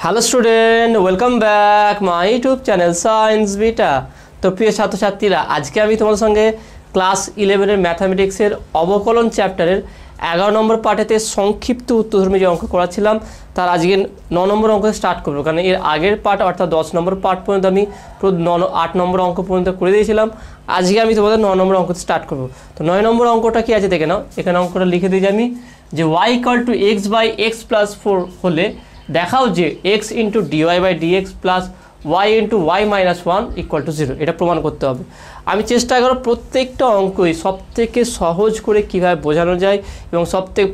Hello student, welcome back my YouTube channel science beta. তো প্রিয় ছাত্রছাত্রীরা, আজকে আমি তোমাদের সঙ্গে ক্লাস 11-এর ম্যাথামেটিক্সের অবকলন চ্যাপ্টারের 11 নম্বর পার্টেতে সংক্ষিপ্ত উত্তরধর্মী যে অঙ্ক করাছিলাম তার আজকে 9 নম্বর অঙ্ক স্টার্ট করবো। কারণ এর আগের পার্ট অর্থাৎ 10 নম্বর পার্ট পর্যন্ত আমি পুরো 8 নম্বর অঙ্ক পর্যন্ত করে দিয়েছিলাম। আজকে আমি তোমাদের 9 নম্বর অঙ্ক স্টার্ট করবো। তো 9 নম্বর অঙ্কটা কি আছে দেখে নাও। এখানে অঙ্কটা লিখে দিয়েছি আমি যে y = x/x+4 হলে দেখাও যে x × dy/dx plus y × y-1 = 0। এটা প্রমাণ করতে হবে। আমি চেষ্টা করব প্রত্যেকটা অঙ্কই সবথেকে সহজ করে কীভাবে বোঝানো যায় এবং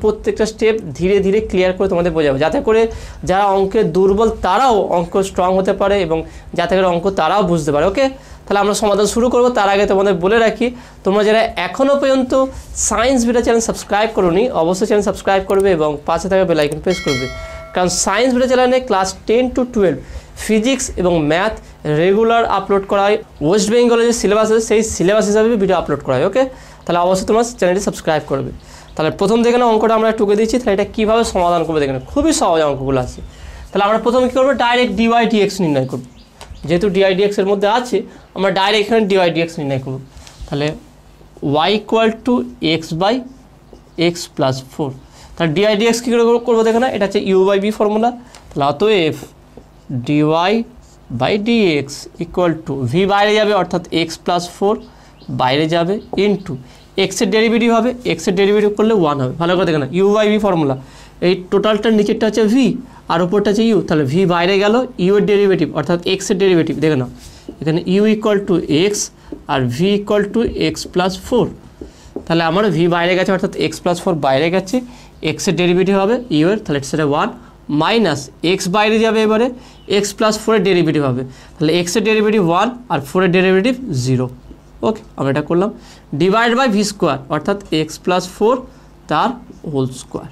প্রত্যেকটা স্টেপ ধীরে ধীরে ক্লিয়ার করে তোমাদের বোঝাবো, যাতে করে যারা অঙ্কে দুর্বল তারাও অঙ্ক স্ট্রং হতে পারে এবং যাতে করে অঙ্ক তারাও বুঝতে পারে। ওকে, তাহলে আমরা সমাধান শুরু করব। তার আগে তোমাদের বলে রাখি, তোমরা যারা এখনও পর্যন্ত সায়েন্স বিটা চ্যানেল সাবস্ক্রাইব করোনি অবশ্যই চ্যানেল সাবস্ক্রাইব করবে এবং পাশে থাকা বেল আইকন প্রেস করবে। কারণ সায়েন্স বিটা চ্যানেলে ক্লাস 10 to 12 ফিজিক্স এবং ম্যাথ রেগুলার আপলোড করা হয়। ওয়েস্ট বেঙ্গলের যে সিলেবাস আছে সেই সিলেবাস হিসাবে ভিডিও আপলোড করা হয়। ওকে, তাহলে অবশ্যই তোমরা চ্যানেলটি সাবস্ক্রাইব করবে। তাহলে প্রথম দেখে নাও অঙ্কটা আমরা টুকে দিচ্ছি। তাহলে এটা কীভাবে সমাধান করবে দেখে নাও, খুবই সহজ অঙ্কগুলো আছে। তাহলে আমরা প্রথমে কী করবো, ডাইরেক্ট dy/dx নির্ণয় করব। যেহেতু dy/dx এর মধ্যে আছে আমরা ডাইরেক্ট এখানে dy/dx নির্ণয় করব। তাহলে y = x/x+4। তাহলে dy/dx কী করে করবো দেখে না, এটা হচ্ছে u/v ফর্মুলা। তাহলে অতএব dy/dx = v বাইরে যাবে অর্থাৎ x+4 বাইরে যাবে ইন্টু এক্সের ডেরিভেটিভ হবে, এক্সের ডেরিভেটিভ করলে 1 হবে। ভালো করে দেখে না, u/v ফর্মুলা। এই টোটালটার নিচেরটা হচ্ছে v আর উপরটা হচ্ছে u। তাহলে v বাইরে গেল, u এর ডেরিভেটিভ অর্থাৎ এক্সের ডেরিভেটিভ দেখে নাও, এখানে u = x আর v = x+4। তাহলে আমার v বাইরে গেছে অর্থাৎ x+4 বাইরে গেছে, এক্সের ডেরিভেটিভ হবে u এর, তাহলে সেটা 1 মাইনাস এক্স বাইরে যাবে, এবারে x+4 এর ডেরিভেটিভ হবে। তাহলে এক্সের ডেরিভেটিভ 1 আর 4 এর ডেরিভেটিভ 0। ওকে, আমরা এটা করলাম /v² অর্থাৎ x+4 তার হোল স্কোয়ার।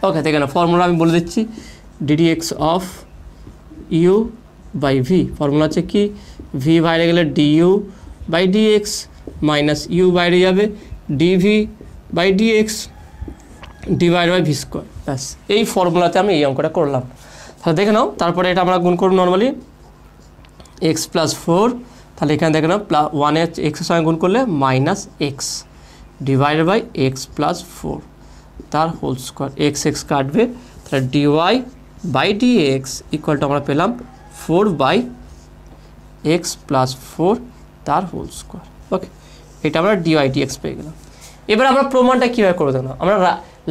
ওকে, দেখে না ফর্মুলা আমি বলে দিচ্ছি, ddx অফ u/v ফর্মুলা আছে কি, v বাইরে গেলে du/dx মাইনাস u বাইরে যাবে dv/dx /v²। ব্যাস, এই ফর্মুলাতে আমি এই অঙ্কটা করলাম। তাহলে দেখে নাও, তারপরে এটা আমরা গুণ করব নর্মালি x+4। তাহলে এখানে দেখে নাও 1 এক্সের সঙ্গে গুণ করলে -x /x+4 তার হোল স্কোয়ার, x কাটবে। তাহলে dy/dx = আমরা পেলাম 4/x+4 তার হোল স্কোয়ার। ওকে, এটা আমরা dy/dx পেয়ে গেলাম। এবার আমরা প্রমাণটা কীভাবে করবো দেখো, আমরা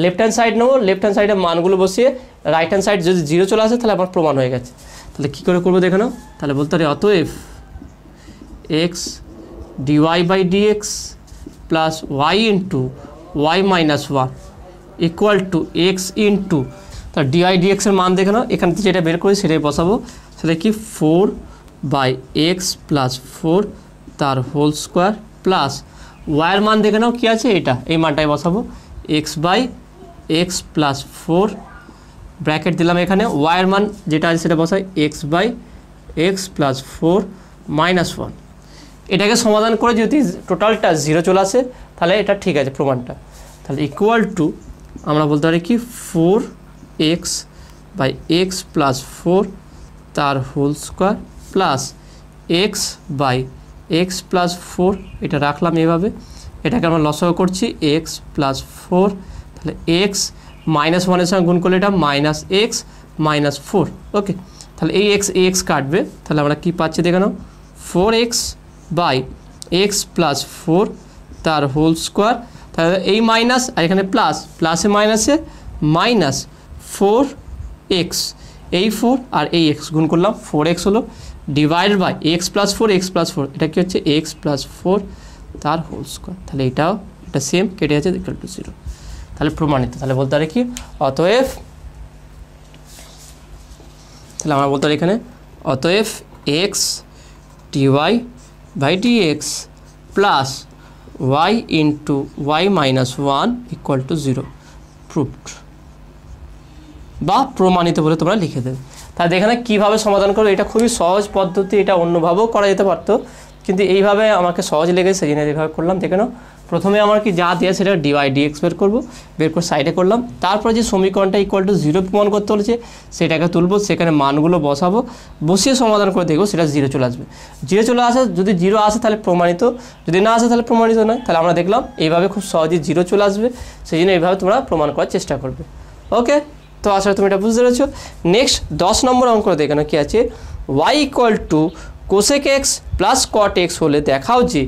লেফট হ্যান্ড সাইড নেবো, লেফট হ্যান্ড সাইডের মানগুলো বসিয়ে রাইট হ্যান্ড সাইড যদি 0 চলে আসে তাহলে আমার প্রমাণ হয়ে গেছে। তাহলে কী করে করবো দেখে নাও। তাহলে বলতে পারি অতএব x dy/dx plus y × y-1 = x × তার dy/dx এর মান দেখে নাও, এখান থেকে যেটা বের করি সেটাই বসাবো। সেটা কি 4/x+4 তার হোল স্কোয়ার প্লাস ওয়াইয়ের মান দেখে নাও কী আছে, এটা এই মানটাই বসাবো, x/x+4 ব্র্যাকেট দিলাম এখানে, ওয়াইয়ের মান যেটা আছে সেটা বসাই x/x+4 -1। এটাকে সমাধান করে যদি টোটালটা 0 চলে আসে তাহলে এটা ঠিক আছে প্রমাণটা। তাহলে = আমরা বলতে পারি কি 4x/x+4 তার হোল স্কোয়ার প্লাস x/x+4 এটা রাখলাম এভাবে, এটাকে আমরা লসাগু করছি x+4। তাহলে x -1 এর সঙ্গে গুণ করলে এটা -x -4। ওকে, তাহলে এই x কাটবে, তাহলে আমরা কি পাচ্ছি দেখে নাও, 4x/x+4 তার হোল স্কোয়ার। তাহলে এই মাইনাস আর এখানে প্লাস, প্লাসে মাইনাসে -4x, এই 4 আর এই x গুণ করলাম, 4x হলো /x+4 x+4 এটা কি হচ্ছে x+4 তার হোল স্কোয়ার। তাহলে এটা সেম কেটে আছে = 0। তাহলে প্রমাণিত। তাহলে বলতে পারি কি অতএব, তাহলে আমরা বলতে পারি এখানে অতএব x dy/dx plus y × y-1 = 0 proved বা প্রমাণিত বলে তোমরা লিখে দেবে। তাহলে এখানে কীভাবে সমাধান করবে, এটা খুবই সহজ পদ্ধতি, এটা অন্যভাবেও করা যেতে পারতো, কিন্তু এইভাবে আমাকে সহজ লেগেছে সেই জন্য এইভাবে করলাম। দেখে নাও, প্রথমে আমার কি যা দেওয়া সেটা ডিওয়াই ডিএক্স বের করে সাইডে করলাম। তারপরে যে সমীকরণটা ইকুয়াল টু 0 প্রমাণ করতে বলেছে সেটাকে তুলবো, সেখানে মানগুলো বসাবো, বসিয়ে সমাধান করে দেখবো সেটা 0 চলে আসবে। 0 চলে আসে, যদি 0 আসে তাহলে প্রমাণিত, যদি না আসে তাহলে প্রমাণিত নয়। তাহলে আমরা দেখলাম এইভাবে খুব সহজেই 0 চলে আসবে, সেই জন্য এইভাবে তোমরা প্রমাণ করার চেষ্টা করবে। ওকে, তো আসলে তুমি এটা বুঝতে পেরেছো। নেক্সট 10 নম্বর অঙ্ক দেখে নাও কি আছে, y equal to cosec x plus cot x হলে দেখাও যে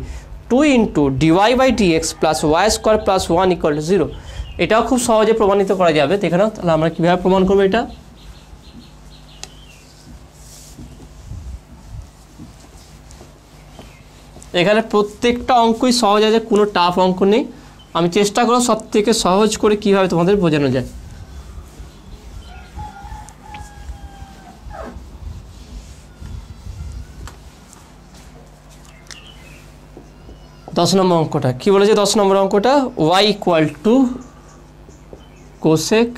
2 into dy by dx plus y square plus 1 equal to 0। এটাও খুব সহজে প্রমাণিত করা যাবে। দেখে নাও তাহলে আমরা কীভাবে প্রমাণ করবো এটা। এখানে প্রত্যেকটা অঙ্কই সহজ আছে, কোনো টাফ অঙ্ক নেই। আমি চেষ্টা করব সব থেকে সহজ করে কীভাবে তোমাদের বোঝানো যায়। দশ নম্বর অঙ্কটা কী বলেছে? 10 নম্বর অঙ্কটা y equal to cosec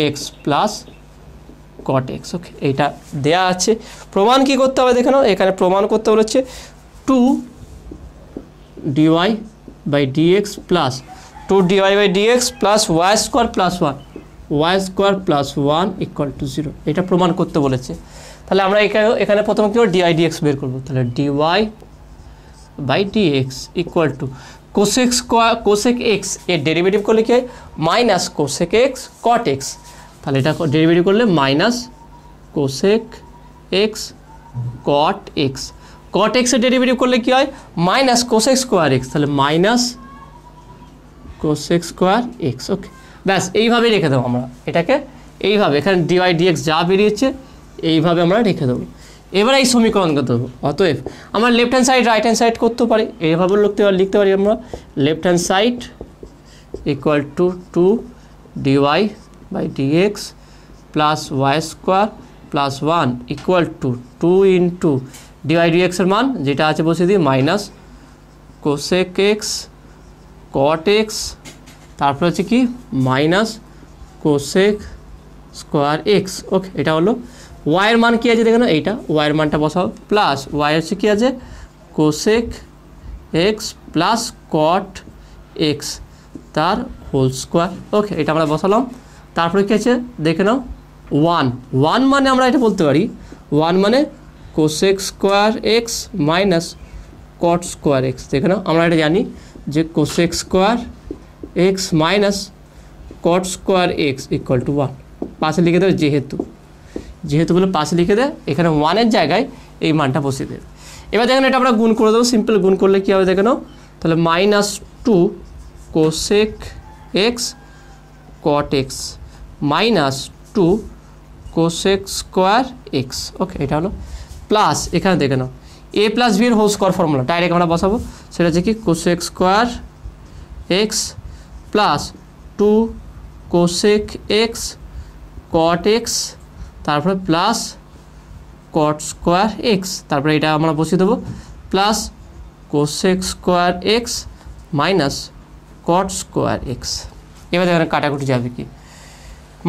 x plus cot x. Okay, এইটা দেয়া আছে। প্রমাণ কি করতে হবে দেখে নাও, এখানে প্রমাণ করতে বলেছে 2 dy by dx plus 2 dy by dx plus y square plus 1 equal to 0। এটা প্রমাণ করতে বলেছে। তাহলে আমরা এখানে প্রথমে কী ডিআই ডিএক্স বের করবো। তাহলে d y by dx equal to cosec x এর ডেরিভেটিভ করলে কি হয়, minus cosec x cot x. তাহলে এটা ডেরিভেটিভ করলে minus cosec x cot x. Cot এক্সের ডেরিভেটিভ করলে কি হয়, মাইনাস কোসেক স্কোয়ার এক্স। তাহলে minus cosec square x. Okay, ব্যাস এইভাবেই রেখে দেবো আমরা এটাকে, এইভাবে এখানে ডিওয়াই ডিএক্স যা বেরিয়েছে এইভাবে আমরা রেখে দেবো। এবার এই সমীকরণ করতে হবে। অতএব আমরা left hand side right hand side করতে পারি, এইভাবে লিখতে পারি আমরা left hand side equal to 2 dy by dx plus y square plus 1 equal to 2 into d y ডিএক্সের মান যেটা আছে বসিয়ে দিই, minus cosec x cot x, তারপর হচ্ছে কি minus cosec square x. Okay, এটা হলো ওয়াইয়ের মান কী আছে দেখে নাও, এইটা ওয়াইয়ের মানটা বসাও, প্লাস ওয়াই হচ্ছে কী আছে cosec x plus cot x তার হোল স্কোয়ার। ওকে, এটা আমরা বসালাম। তারপরে কী আছে দেখে নাও, 1 মানে আমরা এটা বলতে পারি 1 মানে cosec square x minus cot square x. দেখে নাও আমরা এটা জানি যে cosec square x minus cot square x equal to 1। পাশে লিখে দেবে যেহেতু বলে পাশে লিখে দেয়, এখানে 1-এর জায়গায় এই মানটা বসিয়ে দেবে। এবার দেখেন এটা আমরা গুণ করে দেবো, সিম্পল গুণ করলে কী হবে দেখে নাও, তাহলে minus 2 cosec x cot x minus 2 cosec square x. Okay, এটা হলো প্লাস এখানে দেখে নাও এ প্লাস বি এর হোল স্কোয়ার ফর্মুলা ডাইরেক্ট আমরা বসাবো, সেটা হচ্ছে কি cosec square x plus 2 cosec x cot x, তারপরে প্লাস কট স্কোয়ার এক্স, তারপরে এটা আমরা বসিয়ে দেবো plus cosec square x minus cot square x. এবার এখানে কাটাকুটি যাবে কি,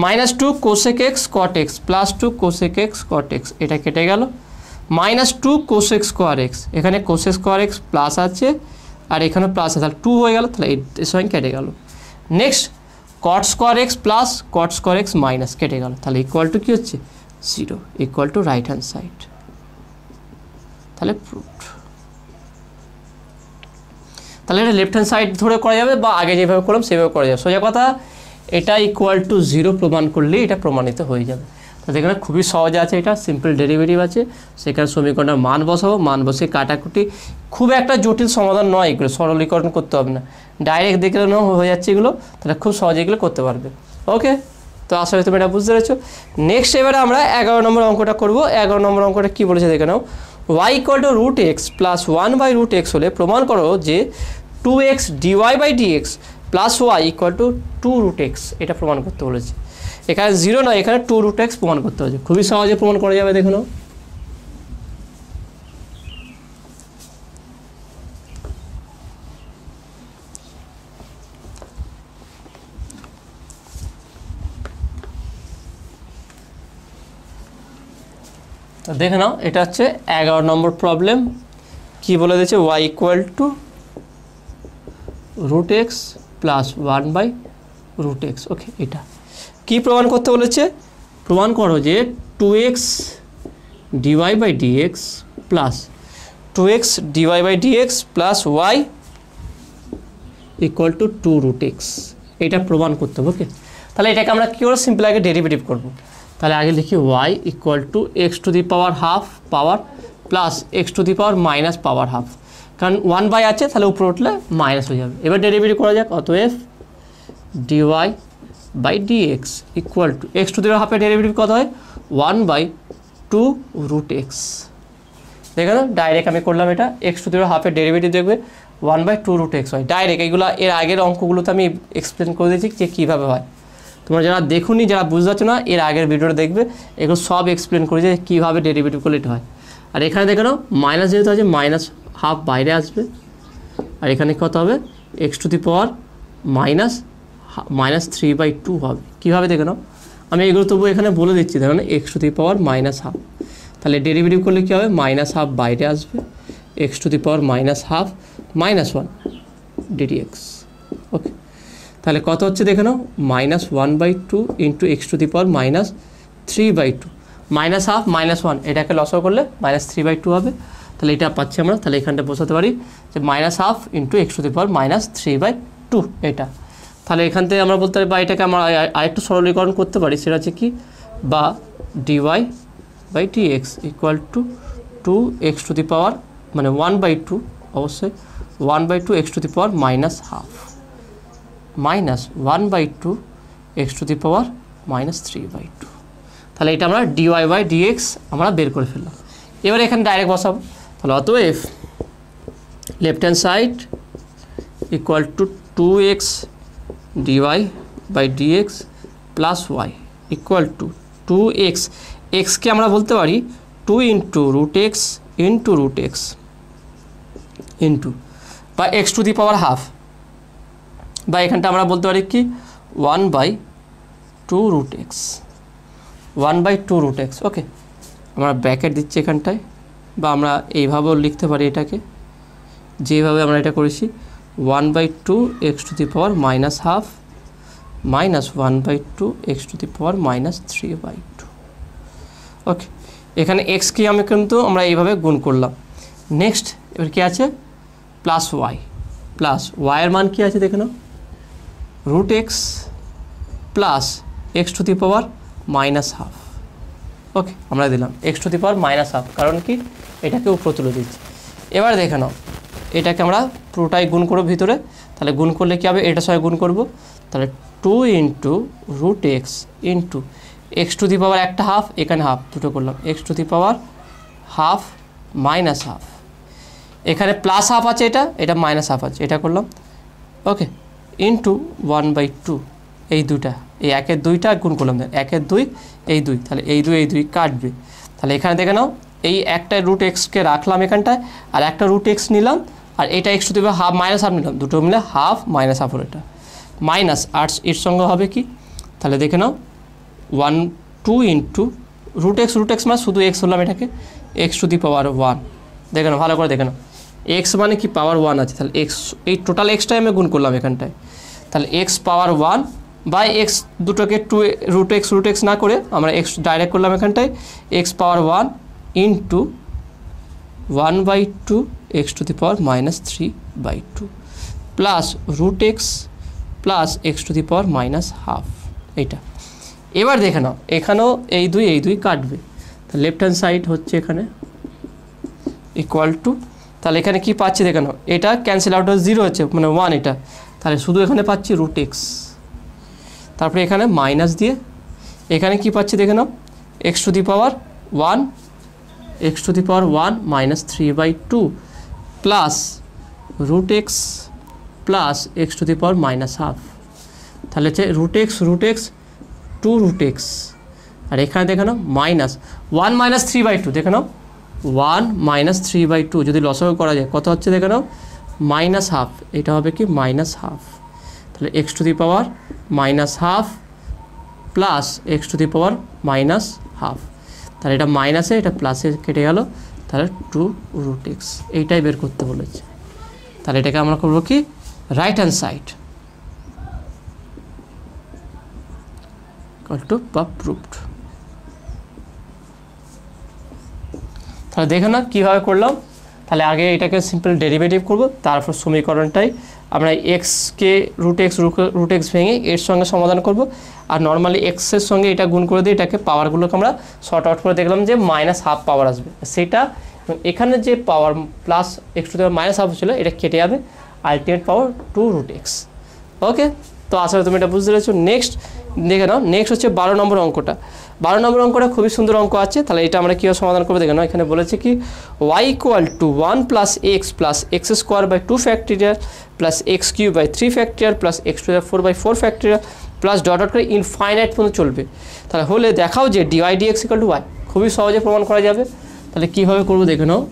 minus 2 cosec x cot x plus 2 cosec x cot x, এটা কেটে গেল। মাইনাস 2 কোসেক স্কোয়ার এক্স, এখানে কোসেক স্কোয়ার এক্স প্লাস আছে আর এখানে প্লাস আছে, তাহলে 2 হয়ে গেল, তাহলে এর সঙ্গে কেটে গেল। নেক্সট কট square x plus cot square x minus কেটে গেল, তাহলে ইকুয়াল টু কী হচ্ছে 0 equal to right hand side. তাহলে প্রুফড। তাহলে এটা লেফট হ্যান্ড সাইড ধরে করা যাবে বা আগে যেভাবে করলাম সেভাবে করা যাবে। সোজা কথা এটা ইকুয়াল টু 0 প্রমাণ করলেই এটা প্রমাণিত হয়ে যাবে। তো এখানে খুবই সহজ আছে, এটা সিম্পল ডেরিভেটিভ আছে, সেখানে সমীকরণের মান বসাবো, মান বসে কাটাকুটি, খুব একটা জটিল সমাধান নয়, এগুলো সরলীকরণ করতে হবে না, ডাইরেক্ট দেখলে হয়ে যাচ্ছে এগুলো, তাহলে খুব সহজে এগুলো করতে পারবে। ওকে, তো আসলে তুমি এটা বুঝতে পেরেছো। নেক্সট এবারে আমরা 11 নম্বর অঙ্কটা করবো। 11 নম্বর অঙ্কটা কী বলেছে দেখে নাও, y equal to root x plus 1/√x হলে প্রমাণ করো যে 2x dy by dx plus y equal to 2√x। এটা প্রমাণ করতে বলেছে। এখানে 0 নয়, এখানে 2√x প্রমাণ করতে হচ্ছে, খুবই সহজে প্রমাণ করা যাবে। দেখে নাও দেখে নাও, এটা হচ্ছে 11 নম্বর প্রবলেম। কি বলে দিয়েছে y equal to root x plus 1/√x। Okay, এটা কি প্রমাণ করতে বলেছে? প্রমাণ করো যে 2x dy/dx plus 2x dy/dx plus y equal to 2√x। এটা প্রমাণ করতে হবে। ওকে, তাহলে এটাকে আমরা কী করবো? সিম্পল আগে ডেরিভেটিভ করব। তাহলে আগে লিখি y equal to x to the power half power plus x to the power minus power half, কারণ 1 আছে, তাহলে উপরে উঠলে মাইনাস হয়ে যাবে। এবার ডেরিভেটিভ করা যাক। অতএব dy/dx equal to x to the power হাফের ডেরিভেটিভ কত হয়? 1/2√x। দেখো না, ডাইরেক্ট আমি করলাম এটা। x টু দি পাওয়ার হাফের ডেরিভেটিভ দেখবে 1/2√x হয় ডাইরেক্ট। এইগুলো এর আগের অঙ্কগুলোতে আমি এক্সপ্লেন করে দিয়েছি যে কীভাবে হয়। তোমরা যারা দেখুনি, যারা বুঝতে পারছো না, এর আগের ভিডিওটা দেখবে, এগুলো সব এক্সপ্লেন করে যে কীভাবে ডেরিভেটিভ করলে এটা হয়। আর এখানে দেখে নাও মাইনাস যেহেতু আছে, মাইনাস হাফ বাইরে আসবে, আর এখানে কত হবে? x টু দি পাওয়ার -3/2 হবে। কীভাবে দেখে নাও, আমি এগুলো তবু এখানে বলে দিচ্ছি। দেখো না, x টু দি পাওয়ার -1/2, তাহলে ডেরিভেটিভ করলে কী হবে? -1/2 বাইরে আসবে, x to the power -1/2 -1 ddx। ওকে, তাহলে কত হচ্ছে দেখে নাও? -1/2 into x to the power -3/2, -1/2 -1, এটাকে লসাগু করলে -3/2 হবে। তাহলে এটা পাচ্ছি আমরা। তাহলে এখানটা বসাতে পারি যে -1/2 into x to the power -3/2 এটা। তাহলে এখান থেকে আমরা বলতে পারি, বা এটাকে আমরা আরেকটু সরলীকরণ করতে পারি, সেটা হচ্ছে কি, বা dy/dx equal to 2x to the power 1/2, অবশ্যই 1/2 x to the power -1/2 minus 1/2 x to the power -3/2। তাহলে এটা আমরা dy/dx আমরা বের করে ফেললাম। এবার এখানে ডাইরেক্ট বসাবো। তাহলে অতএব left hand side equal to 2x dy/dx plus y equal to 2x, এক্সকে আমরা বলতে পারি 2 into √x into √x into বা x to the power half, বা এখানটা আমরা বলতে পারি কি 1/2√x 1/2√x। ওকে, আমরা ব্র্যাকেট দিচ্ছি এখানটায়, বা আমরা এইভাবেও লিখতে পারি এটাকে, যেভাবে আমরা এটা করেছি 1/2 x to the power -1/2 minus 1/2 x to the power -3/2। Okay, এখানে x কি আমি কিন্তু আমরা এইভাবে গুণ করলাম। নেক্সট এবার কি আছে? প্লাস y, প্লাস y এর মান কি আছে দেখে নাও, √x plus x to the power -1/2। Okay, আমরা দিলাম x টু দি পাওয়ার -1/2, কারণ কি এটাকে উপরে তুলে দিচ্ছি। এবার দেখে নাও, এটাকে আমরা পুরোটাই গুণ করব ভিতরে। তাহলে গুণ করলে কী হবে? এটা সবাই গুণ করব। তাহলে 2 into √x into x to the power একটা হাফ, এখানে হাফ, দুটো করলাম, x to the power half -1/2, এখানে প্লাস হাফ আছে, এটা মাইনাস হাফ আছে, এটা করলাম। ওকে, ইন্টু 1/2, এই দুটা, এই 1-এর 2টা গুণ করলাম, 1-এর 2 এই 2, তাহলে এই 2 কাটবে। তাহলে এখানে দেখে নাও, এই একটা √xকে রাখলাম এখানটায়, আর একটা √x নিলাম, আর এটা x to the power half minus half নিলাম, দুটো মিলে হাফ মাইনাস হাফ, এটা মাইনাস, আর এর সঙ্গে হবে কি? তাহলে দেখে নাও 2 ইন্টু √x মানে শুধু x হলাম, এটাকে x টু দি পাওয়ার 1, দেখে নাও ভালো করে, দেখে নাও x মানে কি পাওয়ার 1 আছে, তাহলে x, এই টোটাল এক্সটাই আমি গুণ করলাম এখানটায়। তাহলে x পাওয়ার 1 বাই x, দুটোকে 2 √x না করে আমরা x ডাইরেক্ট করলাম এখানটায়, x power 1 into 1/2 x to the power -3/2 plus √x plus x to the power -1/2, এইটা। এবার দেখে নাও, এখানেও এই 2 কাটবে, তাহলে লেফট হ্যান্ড সাইড হচ্ছে এখানে ইকুয়াল টু, তাহলে এখানে কি পাচ্ছি দেখে নাও, এটা ক্যান্সেল আউট হয়ে 0 হচ্ছে, 1 এটা, তাহলে শুধু এখানে পাচ্ছি √x, তারপরে এখানে মাইনাস দিয়ে এখানে কি পাচ্ছি দেখে নাও, x to the power 1 -3/2 plus √x plus x to the power -1/2, তাহলে হচ্ছে √x 2√x, আর এখানে দেখে নাও মাইনাস 1 -3/2, দেখে নাও 1 -3/2 যদি লসাগু করা যায় কত হচ্ছে দেখে নাও, -1/2, এটা হবে কি -1/2, তাহলে x to the power -1/2 plus x to the power -1/2, তাহলে এটা মাইনাসে এটা প্লাসে কেটে গেল, তাহলে 2 রুট এক্স এইটাই বের করতে বলেছে। তাহলে এটাকে আমরা করবো কি right hand side equal two বা প্রুভড। তাহলে দেখো না কীভাবে করলাম। তাহলে আগে এটাকে সিম্পল ডেরিভেটিভ করব, তারপর সমীকরণটাই আমরা এক্সকে রুট এক্স ভেঙে এর সঙ্গে সমাধান করব। আর নর্মালি এক্সের সঙ্গে এটা গুণ করে দিয়ে এটাকে পাওয়ারগুলোকে আমরা শর্ট আউট করে দেখলাম যে -½ পাওয়ার আসবে সেটা, এখানে যে power plus x to the power -½ ছিল এটা কেটে যাবে, ultimate power 2 root x. Okay, তো আসলে তুমি এটা বুঝতে পেরেছো। নেক্সট দেখে নাও, নেক্সট হচ্ছে 12 নম্বর অঙ্কটা। 12 নম্বর অঙ্কটা খুবই সুন্দর অঙ্ক আছে। তাহলে এটা আমরা কীভাবে সমাধান করবো দেখে নাও। এখানে বলেছে কি y = 1 + x + x² / 2 factorial + x³ / 3 factorial + x⁴ / 4 factorial plus dot dot করে ইনফাইনাইট পর্যন্ত চলবে। তাহলে হলে দেখাও যে dy dx = y। খুবই সহজে প্রমাণ করা যাবে। তাহলে কীভাবে করবো দেখে নাও।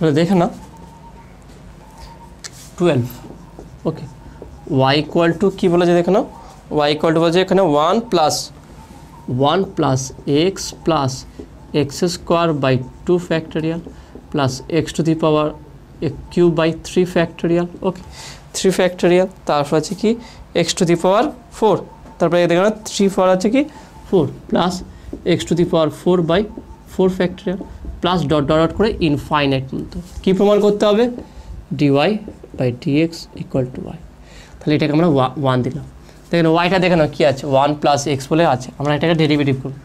তাহলে দেখে না 12। ওকে, y = কী বলেছে দেখে নাও। y = বলছে এখানে 1 + x + x² / 2 factorial + x³ / 3 factorial. ওকে, 3 ফ্যাক্টোরিয়াল, তারপর আছে কি x⁴, তারপরে দেখে না 3 আছে কি 4 plus x⁴ / 4 factorial plus dot dot করে ইনফাইনাইট পর্যন্ত। কী প্রমাণ করতে হবে? dy / dx = y। তাহলে এটাকে আমরা 1 দিলাম। দেখেন ওয়াইটা দেখে নাও কী আছে, 1 + x বলে আছে, আমরা এটাকে ডেরিভেটিভ করব।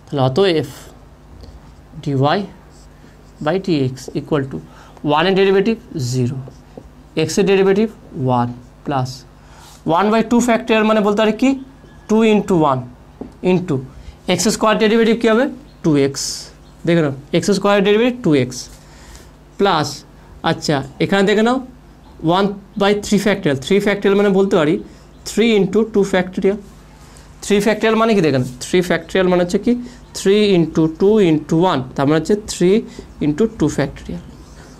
তাহলে অতএব dy / dx = 1 এর ডেরিভেটিভ 0, x এর ডেরিভেটিভ 1 প্লাস 1/2 ফ্যাক্টোরিয়াল মানে বলতে পারি কি 2 × 1 ইন্টু x² ডেরিভেটিভ কী হবে 2x। দেখে নাও x² ডেরিভেটিভ 2x প্লাস, আচ্ছা এখানে দেখে নাও 1/3 ফ্যাক্টোরিয়াল, 3 ফ্যাক্টোরিয়াল মানে বলতে পারি 3 × 2 ফ্যাক্টোরিয়াল। 3 ফ্যাক্টোরিয়াল মানে কি দেখেন, 3 ফ্যাক্টোরিয়াল মানে হচ্ছে কি 3 × 2 × 1, তার মানে হচ্ছে 3 × 2 ফ্যাক্টোরিয়াল।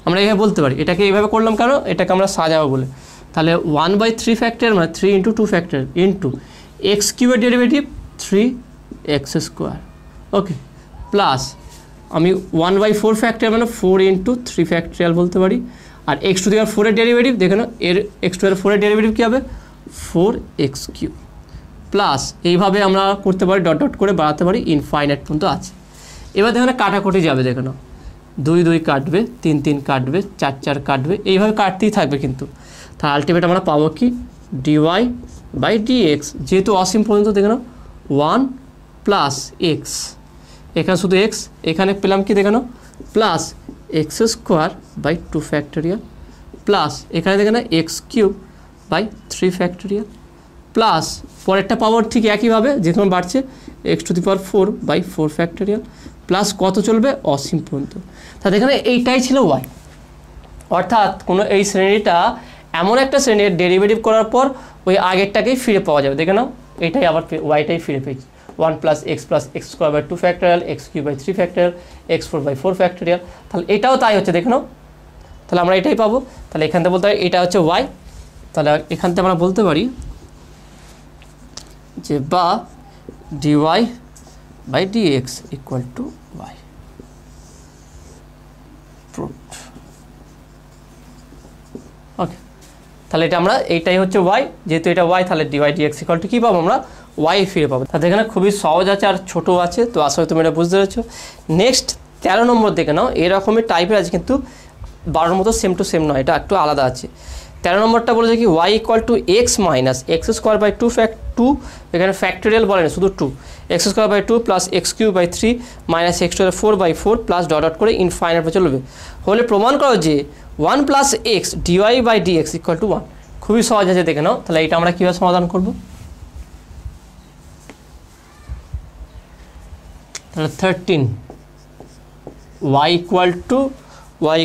আমরা এইভাবে বলতে পারি। এটাকে এইভাবে করলাম কেন, এটাকে আমরা সাজাবো বলে। তাহলে 1/3 ফ্যাক্টোরিয়াল মানে 3 × 2 ফ্যাক্টোরিয়াল ইন্টু x³ এর ডেরিভেটিভ 3x²। ওকে, প্লাস আমি 1/4 ফ্যাক্টোরিয়াল মানে 4 × 3 ফ্যাক্টোরিয়াল বলতে পারি। আর x⁴ এর ডেরিভেটিভ দেখে নাও, এর x⁴ এর ডেরিভেটিভ কী হবে 4x³ প্লাস এইভাবে আমরা করতে পারি, ডট ডট করে বাড়াতে পারি, ইনফাইনাইট পর্যন্ত আছে। এবার দেখো না কাটাকুটি যাবে, দেখে নাও 2 2 কাটবে, 3 3 কাটবে, 4 4 কাটবে, এইভাবে কাটতেই থাকবে কিন্তু। তাহলে আলটিমেট আমরা পাবো কি dy / dx, যেহেতু অসীম পর্যন্ত দেখে নাও 1 + x, এখানে শুধু x, এখানে পেলাম কি দেখে নাও প্লাস x² / 2 ফ্যাক্টোরিয়াল প্লাস এখানে দেখে না x³ / 3 ফ্যাক্টোরিয়াল প্লাস পরেরটা পাওয়ার ঠিক একইভাবে যেখানে বাড়ছে x⁴ / 4 ফ্যাক্টোরিয়াল প্লাস কত চলবে অসীম পর্যন্ত। তাহলে এখানে এইটাই ছিল y। অর্থাৎ কোনো এই শ্রেণীটা এমন একটা শ্রেণীর ডেরিভেটিভ করার পর ওই আগেরটাকেই ফিরে পাওয়া যাবে। দেখে নাও এইটাই আবার ওয়াইটাই ফিরে পেয়েছি, 1 + x + x² / 2 factorial, x³ / 3 factorial, x⁴ / 4 factorial. তাহলে এটাও তাই হচ্ছে, দেখে নাও। তাহলে আমরা এটাই পাবো। তাহলে এখান থেকে বলতে পারি এটা হচ্ছে y। তাহলে এখান থেকে আমরা বলতে পারি যে বা dy / dx = y। ওকে, তাহলে এটা আমরা এইটাই হচ্ছে y, যেহেতু এটা y তাহলে dy dx = কী পাবো আমরা y ফিরে পাবো। তাহলে এখানে খুবই সহজ আছে আর ছোটো আছে, তো আসলে তুমি এটা বুঝতে পেরেছো। নেক্সট 13 নম্বর দেখে নাও, এরকমই টাইপের আছে কিন্তু 12 মতো সেম টু সেম নয়, এটা একটু আলাদা আছে। 13 নম্বরটা বলেছে কি y = x - x² / 2 এখানে ফ্যাক্টোরিয়াল বলে না, শুধু 2 x² / 2 plus x³ / 3 minus x⁴ / 4 plus dot dot করে ইনফাইনাইট চলবে। হলে প্রমাণ করো যে 1 + x dy / dx = 1। খুবই সহজ আছে, দেখে নাও। তাহলে এটা আমরা কীভাবে সমাধান করব? তাহলে 13 y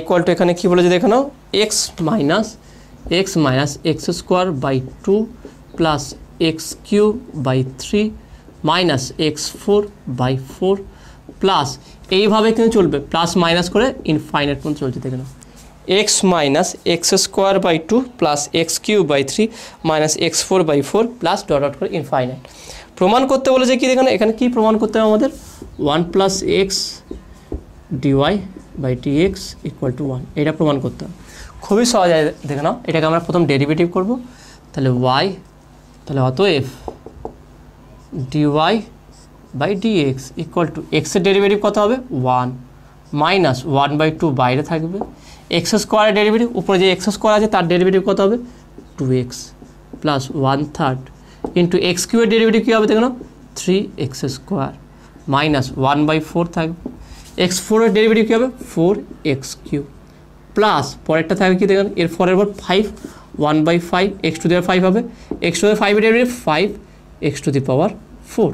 = এখানে কী বলেছে দেখে নাও x - x² / 2 plus x³ / 3 minus x⁴ / 4 plus এইভাবে কিন্তু চলবে, প্লাস মাইনাস করে ইনফাইনাইট পর্যন্ত চলছে। দেখে নাও x minus x square by 2 plus x cube by 3 minus x 4 by 4 plus dot dot করে ইনফাইনাইট। প্রমাণ করতে বলেছে কি দেখেন, এখানে কি প্রমাণ করতে হবে আমাদের, 1 plus x dy by dx equal to 1, এটা প্রমাণ করতে হবে। খুবই সহজ হয়, দেখে নাও এটাকে আমরা প্রথম ডেরিভেটিভ করব, তাহলে ওয়াই, তাহলে অতএব dy by dx equal to এক্সের ডেরিভেটিভ কত হবে 1 মাইনাস 1/2 বাইরে থাকবে, এক্স স্কোয়ারের ডেরিভেটিভ উপরে যে এক্স স্কোয়ার আছে তার ডেরিভেটিভ কত হবে 2x প্লাস 1/3 ইন্টু এক্স কিউবের ডেরিভেটিভ কী হবে দেখো না 3x স্কোয়ার মাইনাস 1/4 থাকবে, x4 এর ডেরিভেটিভ কী হবে 4x কিউব প্লাস পরেরটা থাকবে কি দেখেন এর পরের পর 5 1/5 x টু দি পাওয়ার 5 হবে, x টু দি পাওয়ার 5 এর derivative 5x two the power 4,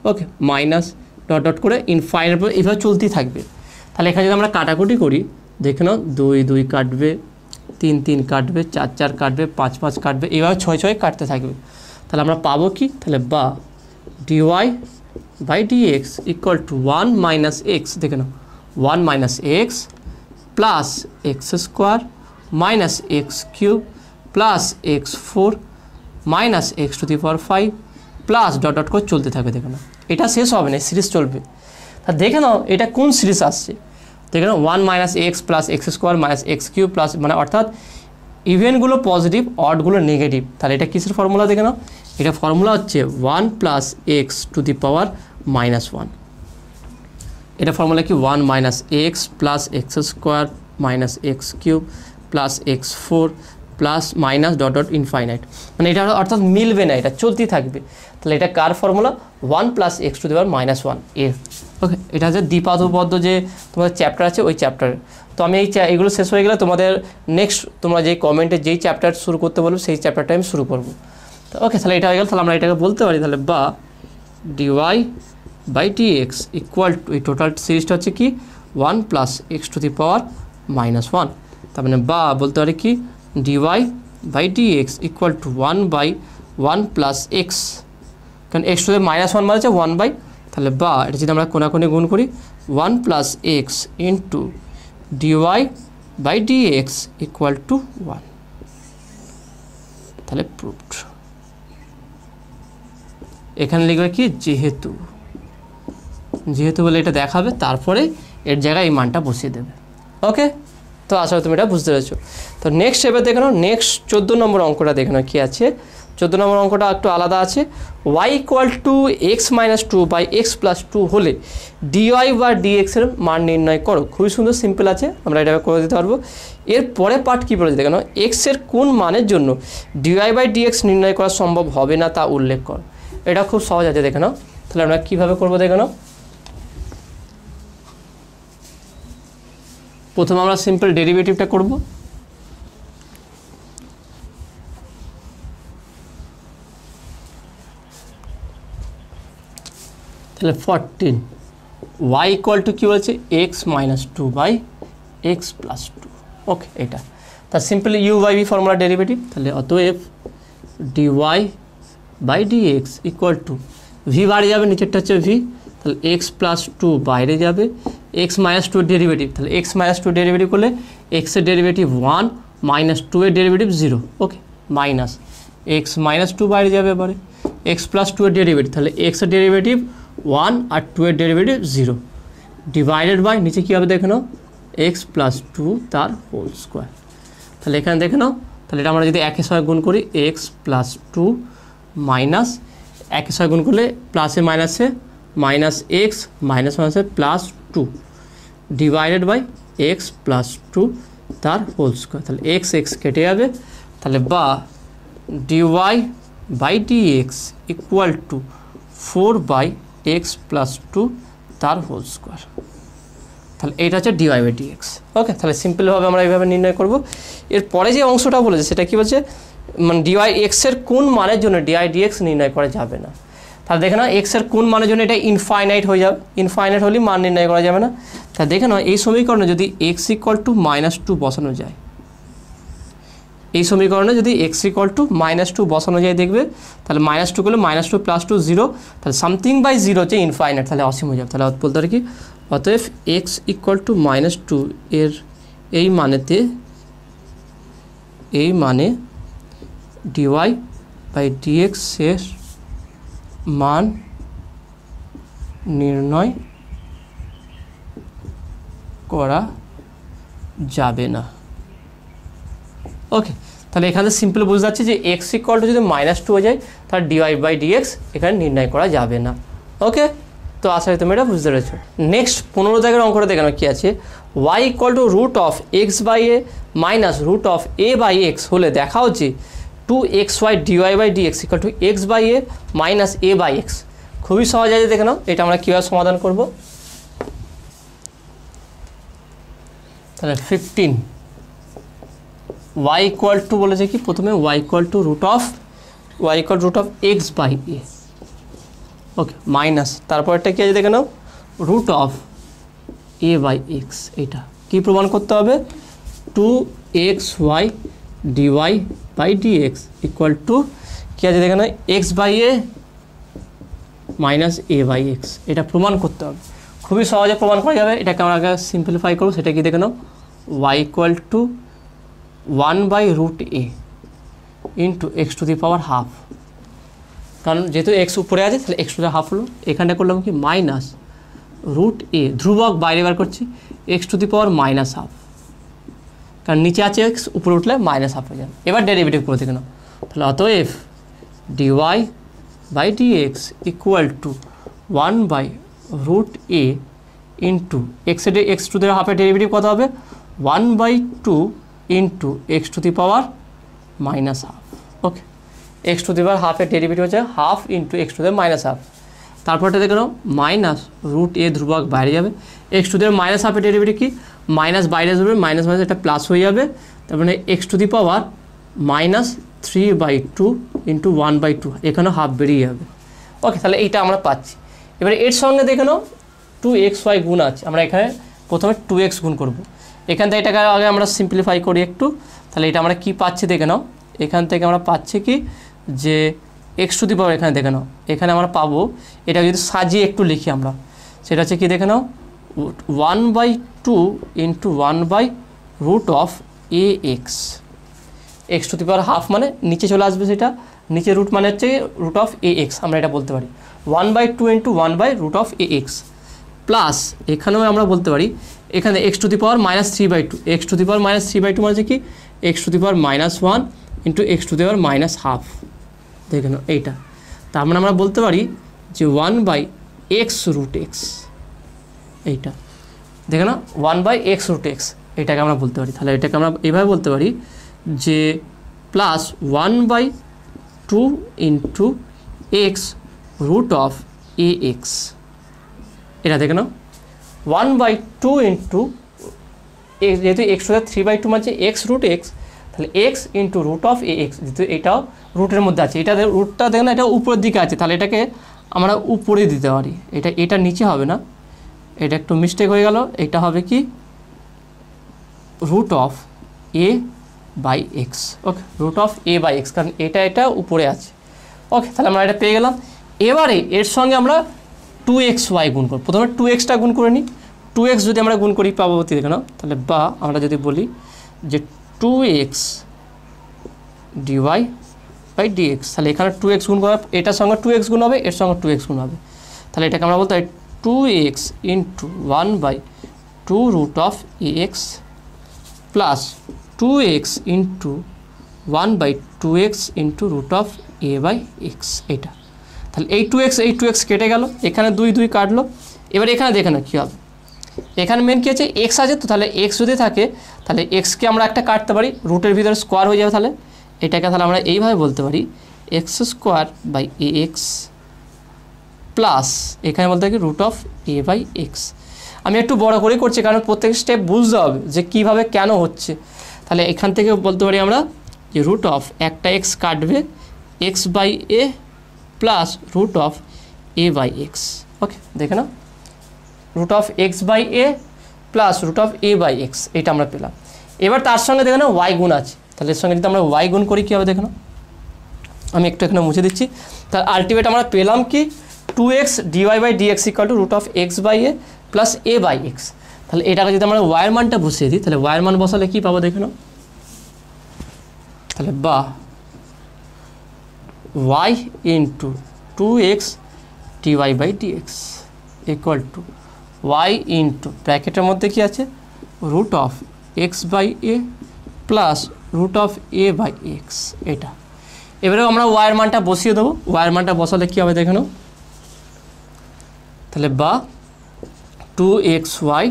okay minus dot dot করে ইনফাইনাইট এইভাবে চলতেই থাকবে। তাহলে এখানে যদি আমরা কাটাকুটি করি দেখে নাও 2 2 কাটবে, 3 3 কাটবে, 4 4 কাটবে, 5 5 কাটবে, এইভাবে 6 6 কাটতে থাকবে। তাহলে আমরা পাবো কি, তাহলে বা dy by dx equal to 1 minus x, দেখে নাও 1 minus x plus x square minus x cube plus x 4 minus x to the power 5 plus dot dot করে চলতে থাকবে। দেখে নাও এটা শেষ হবে না, সিরিজ চলবে। তা দেখে নাও এটা কোন সিরিজ আসছে, দেখে নাও 1 minus x plus x square minus x cube plus, মানে অর্থাৎ ইভেনগুলো পজিটিভ অডগুলো নেগেটিভ। তাহলে এটা কিসের ফর্মুলা দেখে নাও, এটা ফর্মুলা হচ্ছে 1 plus x to the power minus 1, এটা ফর্মুলা কি 1 minus x plus x square minus x cube plus x 4 plus minus dot dot infinite, মানে এটা অর্থাৎ মিলবে না, এটা চলতেই থাকবে। তাহলে এটা কার formula 1 plus x to the power minus 1 এর, ওকে এটা হচ্ছে দ্বিপাদবদ্ধ যে তোমাদের চ্যাপ্টার আছে ওই চ্যাপ্টারের। তো আমি এইগুলো শেষ হয়ে গেলে তোমাদের নেক্সট তোমরা যেই কমেন্টে যেই চ্যাপ্টার শুরু করতে বলবো সেই চ্যাপ্টারটা আমি শুরু করবো। তো ওকে তাহলে এটা হয়ে গেল, তাহলে আমরা এটাকে বলতে পারি তাহলে বা dy by dx equal to, এই টোটাল সিরিজটা হচ্ছে কি 1 plus x to the power minus 1, তার মানে বা বলতে পারি কি dy by dx equal to 1/1 plus x, কারণ এক্স টু দি মাইনাস 1 মানে হচ্ছে 1/, তাহলে বা এটা যদি আমরা কোনাকুনি গুণ করি 1 plus x into dy by dx equal to 1, তাহলে প্রুভড। এখানে লিখবে কি যেহেতু, যেহেতু বলে এটা দেখাবে, তারপরে এর জায়গায় এই মানটা বসিয়ে দেবে। ওকে তো আশা করি তুমি এটা বুঝতে পেরেছো। তো নেক্সট এবার দেখে নাও, নেক্সট 14 নম্বর অঙ্কটা দেখে নাও কী আছে। 14 নম্বর অঙ্কটা একটু আলাদা আছে, y equal to x minus 2 by x plus 2 হলে ডিওয়াই বা ডিএক্সের মান নির্ণয় করো। খুবই সুন্দর সিম্পল আছে, আমরা এটা করে দিতে পারবো। এর পরে পার্ট কী বলেছে দেখে নাও, এক্সের কোন মানের জন্য ডিওয়াই বাই ডিএক্স নির্ণয় করা সম্ভব হবে না তা উল্লেখ করো। এটা খুব সহজ আছে দেখে নাও, তাহলে আমরা কীভাবে করবো দেখে নাও। প্রথমে আমরা সিম্পল ডেরিভেটিভটা করব, তাহলে 14 y ইকুয়াল টু কী বলছে x minus 2 by x plus 2, okay এটা তার simple u by v formula derivative. তাহলে অতএব dy by dx equal to v বাড়ে যাবে, নিচেরটা হচ্ছে ভি, তাহলে এক্স প্লাস 2 বাইরে যাবে, এক্স মাইনাস 2 ডেরিভেটিভ, তাহলে এক্স মাইনাস 2 ডেরিভেটিভ করলে এক্সের ডেরিভেটিভ 1 মাইনাস 2 এর ডেরিভেটিভ 0, ওকে মাইনাস এক্স মাইনাস 2 বাইরে যাবে, এবারে এক্স প্লাস 2 এর ডেরিভেটিভ, তাহলে এক্সের ডেরিভেটিভ 1 আর 2 এর ডেরিভেটিভ 0 ডিভাইডেড বাই নিচে কী হবে দেখে নাও এক্স প্লাস 2 তার হোল স্কোয়ার। তাহলে এখানে দেখে নাও, তাহলে এটা আমরা যদি একের সঙ্গে গুণ করি এক্স প্লাস 2 মাইনাস একের সঙ্গে গুণ করলে প্লাসে মাইনাসে মাইনাস এক্স মাইনাস মাইনাসে plus 2 divided by x plus 2 তার হোল স্কোয়ার। তাহলে এক্স এক্স কেটে যাবে, তাহলে বা dy by dx equal to 4 by x plus 2 তার হোল স্কোয়ার। তাহলে এইটা হচ্ছে ডিওয়াই বাই ডিএক্স, ওকে তাহলে সিম্পলভাবে আমরা এইভাবে নির্ণয় করব। এরপরে যে অংশটা বলেছে সেটা কী বলছে, মানে ডিওয়াই এক্সের কোন মানের জন্য ডিওয়াই ডিএক্স নির্ণয় করা যাবে না। তাহলে দেখে নাও এক্সের কোন মানের জন্য এটা ইনফাইনাইট হয়ে যাবে, ইনফাইনাইট হলে মান নির্ণয় করা যাবে না। তাহলে দেখে নাও এই সমীকরণে যদি এক্স ইকুয়াল টু -2 বসানো যায়, এই সমীকরণে যদি এক্স ইকুয়াল টু -2 বসানো যায় দেখবে, তাহলে -2 করলে -2 + 2 0, তাহলে সামথিং বাই 0 হচ্ছে ইনফাইনাইট, তাহলে অসীম হয়ে যাবে। তাহলে বলতে পারি কি, অতএব এক্স ইকুয়াল টু -2 এর এই মানে ডিওয়াই বাই ডিএক্স এর মান নির্ণয় করা যাবে না। ওকে, তাহলে এখানে সিম্পল বুঝতে যাচ্ছে যে এক্স ইকুয়াল টু যদি -2 হয়ে যায় তাহলে ডিওয়াই বাই ডিএক্স এখানে নির্ণয় করা যাবে না। ওকে, তো আশা করি তুমি এটা বুঝতে পেরেছো। নেক্সট 15 দাগের অঙ্কটা দেখানো কি আছে, y equal to √(x/a - √(a/x) হলে দেখা হচ্ছে 2xy dy/dx equal to x/a - a/x। খুবই সহজ আছে, দেখে নাও এটা আমরা কীভাবে সমাধান করব। তাহলে 15 y ইকুয়াল টু বলেছে কি, প্রথমে y equal to √(x/a), okay, minus তারপরটা কি আছে দেখে নাও √(a/x), এটা কি প্রমাণ করতে হবে, 2xy dy/dx ইকুয়াল টু কি আছে দেখে নাও x/a - a/x, এটা প্রমাণ করতে হবে। খুবই সহজে প্রমাণ করা যাবে। এটাকে আমরা আগে সিম্পলিফাই করবো, সেটা কি দেখে নাও, y equal two 1/√a into x⁻², কারণ যেহেতু x উপরে আছে তাহলে x⁻² হলো, এখানটা করলাম কি -√a, ধ্রুবক বাইরে বার করছি, x⁻², কারণ নিচে আছে x, উপরে উঠলে -½ হয়ে যাবে। এবার ডেরিভেটিভ করে দেখে নাও, তাহলে অতএব dy/dx equal two 1/√a into x⁻² derivative কত হবে, 1/2 ইন্টু x⁻²। ওকে, x⁻² এর ডেরিভেটিভ হচ্ছে 1/2 ইন্টু x⁻²। তারপরটা দেখে নাও -√a, ধ্রুবক বাইরে যাবে, x⁻² এর ডেরিভেটিভ কি, মাইনাস বাইরে যাবে, মাইনাস এটা প্লাস হয়ে যাবে, তার মানে x⁻³ ইন্টু 1/2, এখানেও হাফ বেরিয়ে যাবে। ওকে, তাহলে এইটা আমরা পাচ্ছি। এবারে এর সঙ্গে দেখে নাও 2xy গুণ আছে, আমরা এখানে প্রথমে 2x গুণ করব। এখান থেকে এটাকে আগে আমরা সিম্পলিফাই করি একটু, তাহলে এটা আমরা কি পাচ্ছি দেখে নাও, এখান থেকে আমরা পাচ্ছি কি যে x⁻, এখানে দেখে নাও, এখানে আমরা পাবো, এটা যদি সাজিয়ে একটু লিখি আমরা, সেটা হচ্ছে কি দেখে নাও 1/2 ইন্টু 1/√(ax), x⁻² মানে নিচে চলে আসবে, সেটা নিচে রুট মানে হচ্ছে √(ax), আমরা এটা বলতে পারি 1/2 ইন্টু 1/√(ax, প্লাস এখানেও আমরা বলতে পারি এখানে x⁻³ x⁻³ মানে হচ্ছে কি x⁻−1 ইন্টু x⁻½ দেখে নাও এইটা। তার মানে আমরা বলতে পারি যে 1/x√x, এইটা দেখে নাও 1/x√x, এটাকে আমরা বলতে পারি। তাহলে এটাকে আমরা এইভাবে বলতে পারি যে প্লাস 1/2 ইন্টু x√(ax, এটা দেখে নাও 1/2 ইন্টু যেহেতু x⁻³ মানে x√x, তাহলে x ইন্টু √(ax), যেহেতু এটাও রুটের মধ্যে আছে, এটা রুটটা দেখেন এটা উপরের দিকে আছে, তাহলে এটাকে আমরা উপরে দিতে পারি, এটা নিচে হবে না, এটা একটু মিস্টেক হয়ে গেল, এটা হবে কি √(a/x), ওকে, √(a/x), কারণ এটা উপরে আছে। ওকে, তাহলে আমরা এটা পেয়ে গেলাম। এবারে এর সঙ্গে আমরা 2xy গুণ করব, প্রথমে 2xটা গুণ করে নিই, 2x যদি আমরা গুণ করি পাবো দেখে নাও, তাহলে বা আমরা যদি বলি যে 2x dy/dx, তাহলে এখানে 2x গুণ করা, এটার সঙ্গে 2x গুণ হবে, এর সঙ্গে 2x গুণ হবে, তাহলে এটাকে আমরা বলতে পারি 2x into 1/2√(ax plus 2x into 1/2x into √(a/x, এটা। তাহলে এই 2x কেটে গেল, এখানে 2 কাটলো। এবার এখানে দেখে না কী হবে, এখানে মেন কী আছে, x আছে, তো তাহলে x যদি থাকে তাহলে xকে আমরা একটা কাটতে পারি, রুটের ভিতরে স্কোয়ার হয়ে যাবে, তাহলে এটাকে তাহলে আমরা এইভাবে বলতে পারি x² প্লাস এখানে বলতে পারি √(a/x। আমি একটু বড় করে করছি কারণ প্রত্যেক স্টেপ বুঝতে হবে যে কীভাবে কেন হচ্ছে। তাহলে এখান থেকে বলতে পারি আমরা যে একটা x কাটবে x/a প্লাস √(a/x, ওকে, দেখে না √(x/a প্লাস √(a/x, এটা আমরা পেলাম। এবার তার সঙ্গে দেখে না y গুণ আছে, তাহলে এর সঙ্গে যদি আমরা ওয়াই গুণ করি কী হবে দেখো, আমি একটু এখানে মুছে দিচ্ছি। তাহলে আলটিমেট আমরা পেলাম কি 2x dy/dx equal to root of x by a plus a by x. তাহলে এটাকে যদি আমরা ওয়াইয়ের মানটা বসিয়ে দিই, তাহলে ওয়াইয়ের মান বসালে কী পাবো দেখে নাও, তাহলে বা y into 2x dy/dx equal to y into ব্র্যাকেটের মধ্যে কী আছে root of x by a plus root of a by x. এটা এবারে আমরা ওয়াইয়ের মানটা বসিয়ে দেবো, ওয়াইয়ের মানটা বসালে কী হবে দেখে নাও, তাহলে বা 2xy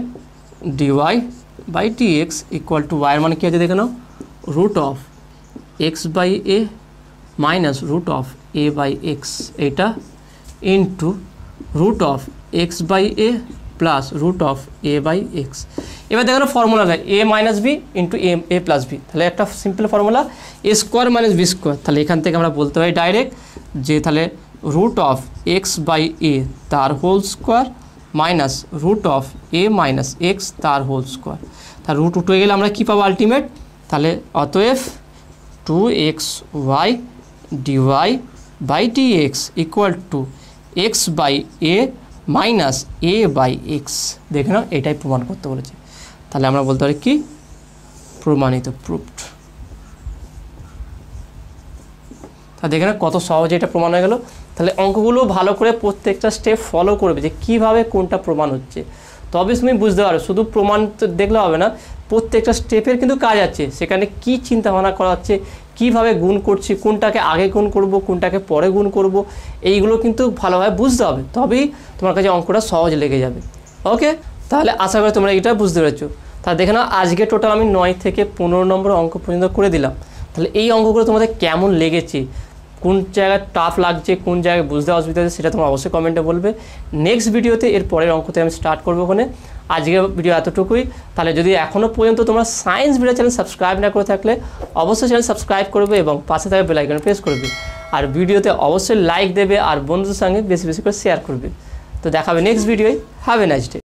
dy/dx ইকুয়াল টু ওয়াইয়ের মান কী আছে দেখে নাও root of x by a minus root of a by x, এটা into root of x by a plus root of a by x. এবার দেখো formula a minus b into a plus b, তাহলে একটা simple formula a square minus b square. তাহলে এখান থেকে আমরা বলতে পারি ডাইরেক্ট যে তাহলে root of x by a তার whole square minus root of a minus x তার হোল স্কোয়ার। তার রুট উঠে গেলে আমরা কী পাবো আলটিমেট, তাহলে অতএব 2xy dy/dx equal to x by a minus a by x. দেখে নাও এটাই প্রমাণ করতে বলেছে, তাহলে আমরা বলতে পারি কি প্রমাণিত, প্রুভড। তা দেখে না কত সহজে এটা প্রমাণ হয়ে গেল। তাহলে অঙ্কগুলো ভালো করে প্রত্যেকটা স্টেপ ফলো করবে যে কীভাবে কোনটা প্রমাণ হচ্ছে, তবে তুমি বুঝতে পারো। শুধু প্রমাণ দেখলে হবে না, প্রত্যেকটা স্টেপের কিন্তু কাজ আছে, সেখানে কি চিন্তা ভাবনা করা হচ্ছে, কীভাবে গুণ করছি, কোনটাকে আগে গুণ করব, কোনটাকে পরে গুণ করব, এইগুলো কিন্তু ভালোভাবে বুঝতে হবে, তবেই তোমার কাছে অঙ্কটা সহজ লেগে যাবে। ওকে, তাহলে আশা করি তোমরা এটা বুঝতে পেরেছো। তাহলে দেখে নাও আজকে টোটাল আমি 9 থেকে 15 নম্বর অঙ্ক পর্যন্ত করে দিলাম। তাহলে এই অঙ্কগুলো তোমাদের কেমন লেগেছে, কোন জায়গায় টাফ লাগছে, কোন জায়গায় বুঝতে অসুবিধা হচ্ছে, সেটা তোমরা অবশ্যই কমেন্টে বলবে। নেক্সট ভিডিওতে এর পরের অঙ্কতে আমি স্টার্ট করবো ওখানে। আজকে ভিডিও এতটুকুই। তাহলে যদি এখনও পর্যন্ত তোমরা সায়েন্স ভিডিও চ্যানেল সাবস্ক্রাইব না করে থাকলে অবশ্যই চ্যানেল সাবস্ক্রাইব করবে এবং পাশে থাকা বেল আইকন প্রেস করবে, আর ভিডিওতে অবশ্যই লাইক দেবে আর বন্ধুদের সঙ্গে বেশি বেশি করে শেয়ার করবে। তো দেখাবে নেক্সট ভিডিওয়। Have a nice day.